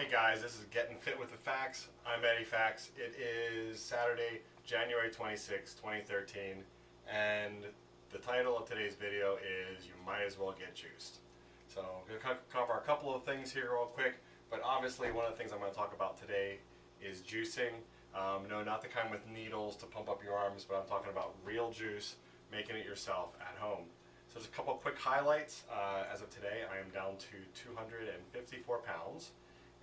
Hey guys, this is Gettin Fit with the Facks. I'm Eddie Facks. It is Saturday, January 26, 2013, and the title of today's video is You Might As Well Get Juiced. So I'm going to cover a couple of things here real quick, but obviously one of the things I'm going to talk about today is juicing. No, not the kind with needles to pump up your arms, but I'm talking about real juice, making it yourself at home. So there's a couple quick highlights. As of today, I am down to 254 pounds.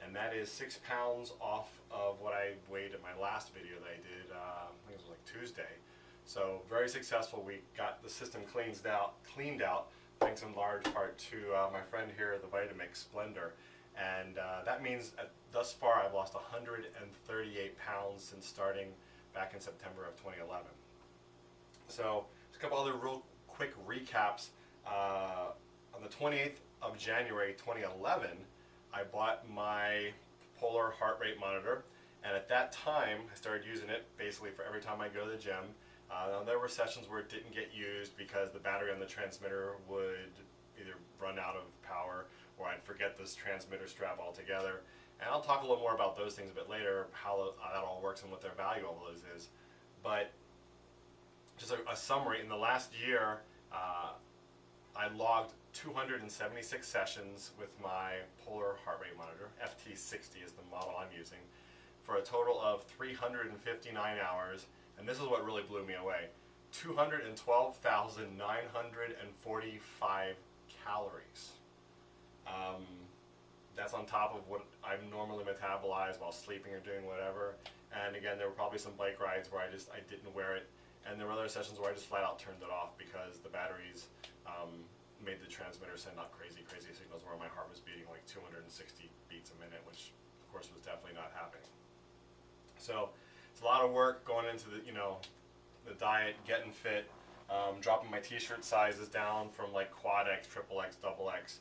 And that is 6 pounds off of what I weighed in my last video that I did, I think it was like Tuesday. So very successful. We got the system cleaned out, thanks in large part to my friend here, the Vitamix Splendor. And that means thus far I've lost 138 pounds since starting back in September of 2011. So just a couple other real quick recaps. On the 28th of January 2011, I bought my polar heart rate monitor, and at that time I started using it basically for every time I go to the gym. Now there were sessions where it didn't get used because the battery on the transmitter would either run out of power or I'd forget this transmitter strap altogether. And I'll talk a little more about those things a bit later, how that all works and what their value of those is. But just a summary, in the last year I logged 276 sessions with my polar heart rate monitor. FT60 is the model I'm using, for a total of 359 hours, and this is what really blew me away. 212,945 calories. That's on top of what I normally metabolize while sleeping or doing whatever. And again, there were probably some bike rides where I didn't wear it, and there were other sessions where I just flat out turned it off because the batteries made the transmitter send out crazy signals where my heart was beating like 260 beats a minute, which of course was definitely not happening. So it's a lot of work going into the the diet, getting fit, dropping my t-shirt sizes down from like quad X, triple X, double X.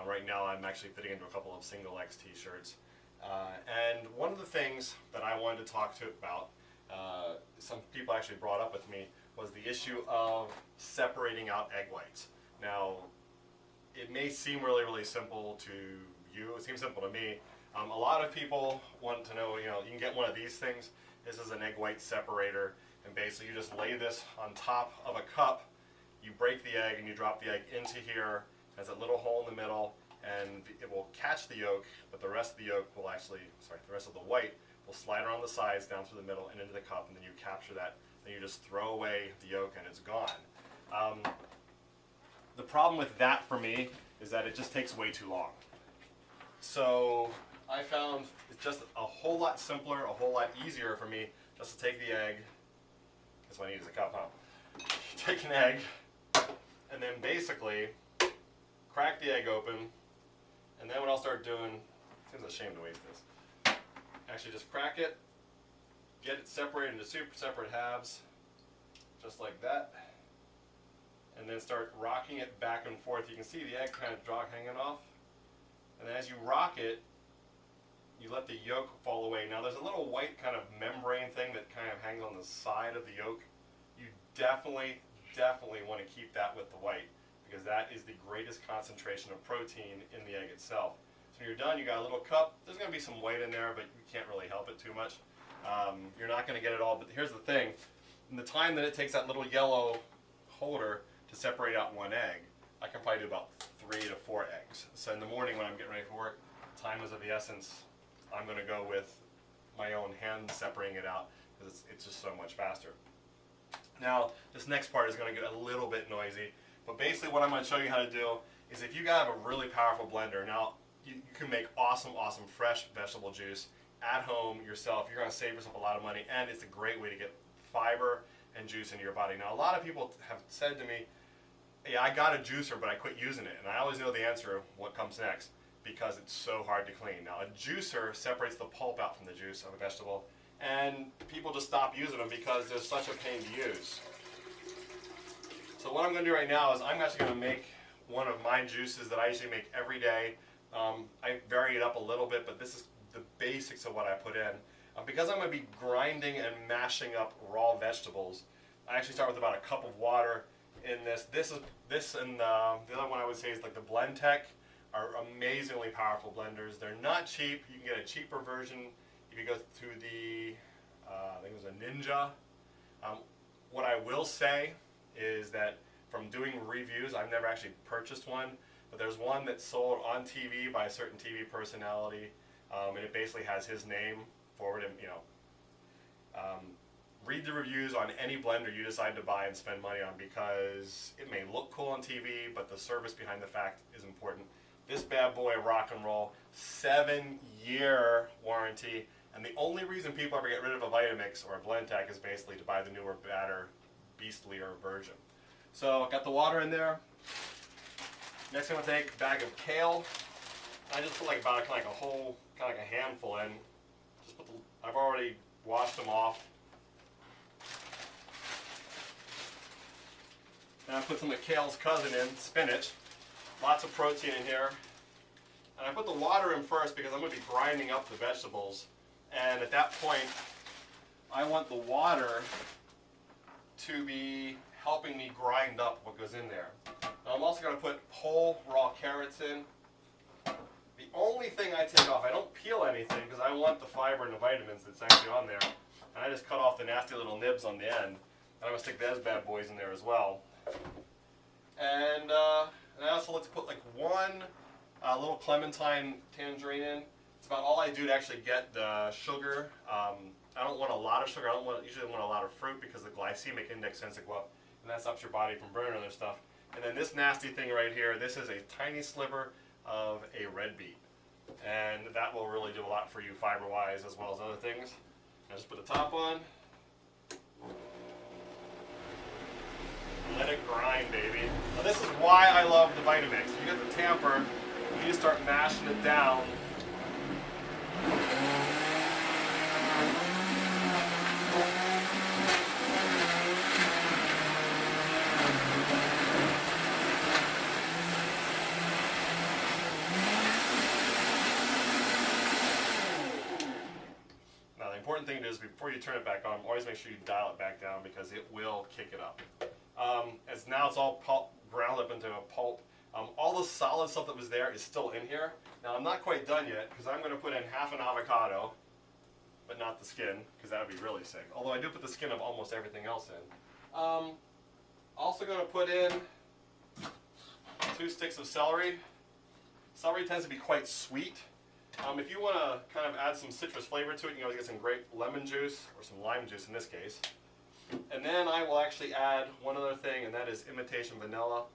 Right now I'm actually fitting into a couple of single X t-shirts. And one of the things that I wanted to talk to about, some people actually brought up with me, was the issue of separating out egg whites. Now, it may seem really simple to you. It seems simple to me. A lot of people want to know, you can get one of these things. This is an egg white separator, and basically you just lay this on top of a cup, you break the egg and you drop the egg into here. There's a little hole in the middle, and it will catch the yolk, but the rest of the yolk will the rest of the white will slide around the sides down through the middle and into the cup, and then you capture that. Then you just throw away the yolk and it's gone. The problem with that for me is that it just takes way too long. So I found it's just a whole lot simpler, a whole lot easier for me just to take the egg. That's what I need is a cup, huh? Take an egg and then basically crack the egg open, and then what I'll start doing, seems a shame to waste this, actually just crack it, get it separated into super separate halves, just like that, and then start rocking it back and forth. You can see the egg kind of hanging off, and then as you rock it, you let the yolk fall away. Now there's a little white kind of membrane thing that kind of hangs on the side of the yolk. You definitely want to keep that with the white, because that is the greatest concentration of protein in the egg itself. So when you're done, you got a little cup. There's going to be some white in there, but you can't really help it too much. You're not going to get it all, but here's the thing. In the time that it takes that little yellow holder to separate out one egg, I can probably do about 3 to 4 eggs. So in the morning when I'm getting ready for work, time is of the essence. I'm going to go with my own hand separating it out, because it's just so much faster. Now, this next part is going to get a little bit noisy, but basically what I'm going to show you how to do is, if you have a really powerful blender, now you can make awesome fresh vegetable juice at home yourself. You're going to save yourself a lot of money, and it's a great way to get fiber and juice into your body. Now, a lot of people have said to me, yeah, I got a juicer, but I quit using it. And I always know the answer, what comes next, because it's so hard to clean. Now, a juicer separates the pulp out from the juice of a vegetable, and people just stop using them because they're such a pain to use. So what I'm going to do right now is I'm actually going to make one of my juices that I usually make every day. I vary it up a little bit, but this is the basics of what I put in. Because I'm going to be grinding and mashing up raw vegetables, I actually start with about a cup of water in this. This and the other one I would say is like the Blend Tech, are amazingly powerful blenders. They're not cheap. You can get a cheaper version if you go to the, I think it was a Ninja. What I will say is that from doing reviews, I've never actually purchased one, but there's one that's sold on TV by a certain TV personality, and it basically has his name forward, and read the reviews on any blender you decide to buy and spend money on, because it may look cool on TV, but the service behind the fact is important. This bad boy, rock and roll, 7-year warranty, and the only reason people ever get rid of a Vitamix or a Blendtec is basically to buy the newer, badder, beastlier version. So, got the water in there. Next I'm going to take a bag of kale. I just put like about kind of like a handful in. Just put I've already washed them off. And I put some of kale's cousin in, spinach. Lots of protein in here. And I put the water in first because I'm going to be grinding up the vegetables. And at that point, I want the water to be helping me grind up what goes in there. Now I'm also going to put whole raw carrots in. The only thing I take off, I don't peel anything because I want the fiber and the vitamins that's actually on there. And I just cut off the nasty little nibs on the end. And I'm going to stick those bad boys in there as well. And I also like to put like one little clementine tangerine in. It's about all I do to actually get the sugar. I don't want a lot of sugar. I usually want a lot of fruit because the glycemic index tends to go up, and that stops your body from burning other stuff. And then this nasty thing right here, this is a tiny sliver of a red beet. And that will really do a lot for you fiber-wise as well as other things. I just put the top on. Let it grind, baby. Now this is why I love the Vitamix. You get the tamper, you just start mashing it down. Now the important thing is before you turn it back on, always make sure you dial it back down because it will kick it up. Now it's all ground up into a pulp. All the solid stuff that was there is still in here. Now I'm not quite done yet because I'm going to put in half an avocado, but not the skin because that would be really sick. Although I do put the skin of almost everything else in. Also going to put in 2 sticks of celery. Celery tends to be quite sweet. If you want to kind of add some citrus flavor to it, you can always get some grape lemon juice or some lime juice in this case. And then I will actually add one other thing, and that is imitation vanilla,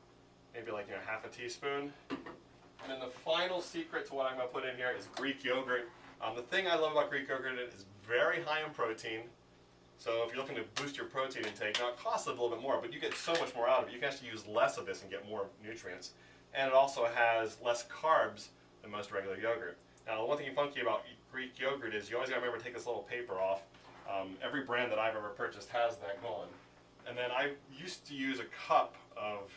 maybe like half a teaspoon. And then the final secret to what I'm going to put in here is Greek yogurt. The thing I love about Greek yogurt is very high in protein. So if you're looking to boost your protein intake, now it costs a little bit more, but you get so much more out of it. You can actually use less of this and get more nutrients. And it also has less carbs than most regular yogurt. Now the one thing funky about Greek yogurt is you always got to remember to take this little paper off. Every brand that I've ever purchased has that going. And then I used to use a cup of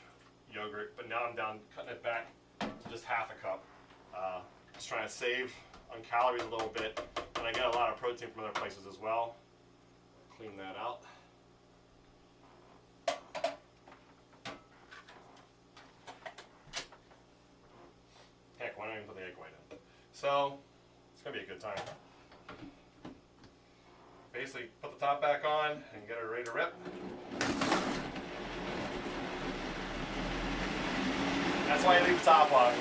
yogurt, but now I'm down cutting it back to just half a cup. Just trying to save on calories a little bit, and I get a lot of protein from other places as well. Clean that out. Heck, why not even put the egg white in? So, it's going to be a good time. Basically, put the top back on and get it ready to rip. That's why I leave the top on.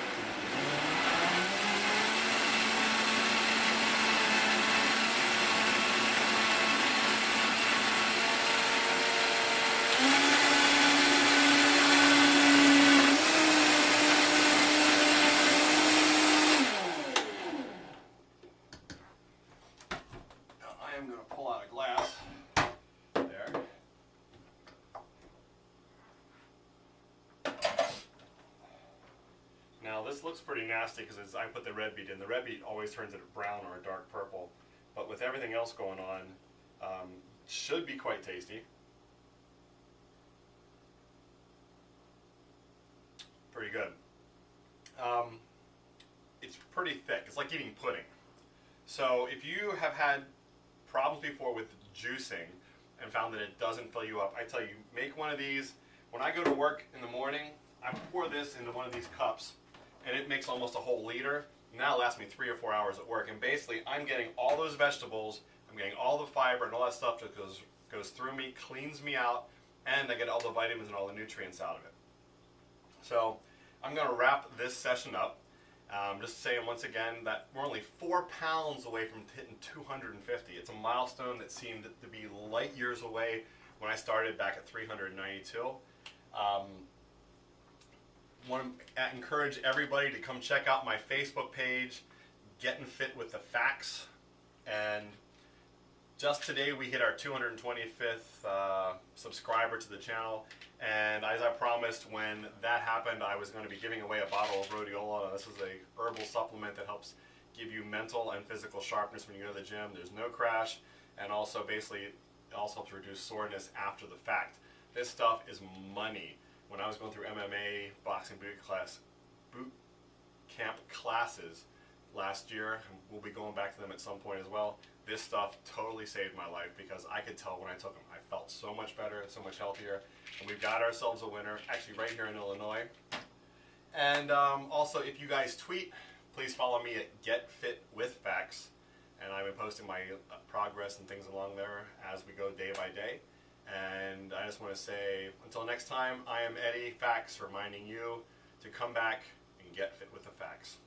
This looks pretty nasty because I put the red beet in. The red beet always turns it brown or a dark purple, but with everything else going on, should be quite tasty. Pretty good. It's pretty thick. It's like eating pudding. So if you have had problems before with juicing and found that it doesn't fill you up, I tell you, make one of these. When I go to work in the morning, I pour this into one of these cups. and it makes almost a whole liter. Now it lasts me 3 or 4 hours at work, and basically I'm getting all those vegetables, I'm getting all the fiber and all that stuff that goes through me, cleans me out, and I get all the vitamins and all the nutrients out of it. So I'm going to wrap this session up. Just saying once again that we're only 4 pounds away from hitting 250. It's a milestone that seemed to be light years away when I started back at 392. Want to encourage everybody to come check out my Facebook page, Gettin Fit with the Facks. And just today we hit our 225th subscriber to the channel. And as I promised, when that happened, I was going to be giving away a bottle of rhodiola. This is a herbal supplement that helps give you mental and physical sharpness when you go to the gym. There's no crash, and also basically it also helps reduce soreness after the fact. This stuff is money. When I was going through MMA boxing boot camp classes last year, and we'll be going back to them at some point as well, this stuff totally saved my life because I could tell when I took them. I felt so much better and so much healthier. And we've got ourselves a winner, actually right here in Illinois. And also, if you guys tweet, please follow me at getfitwiththefacks. And I've been posting my progress and things along there as we go day by day. And I just want to say, until next time, I am Eddie Facks, reminding you to come back and get fit with the facts.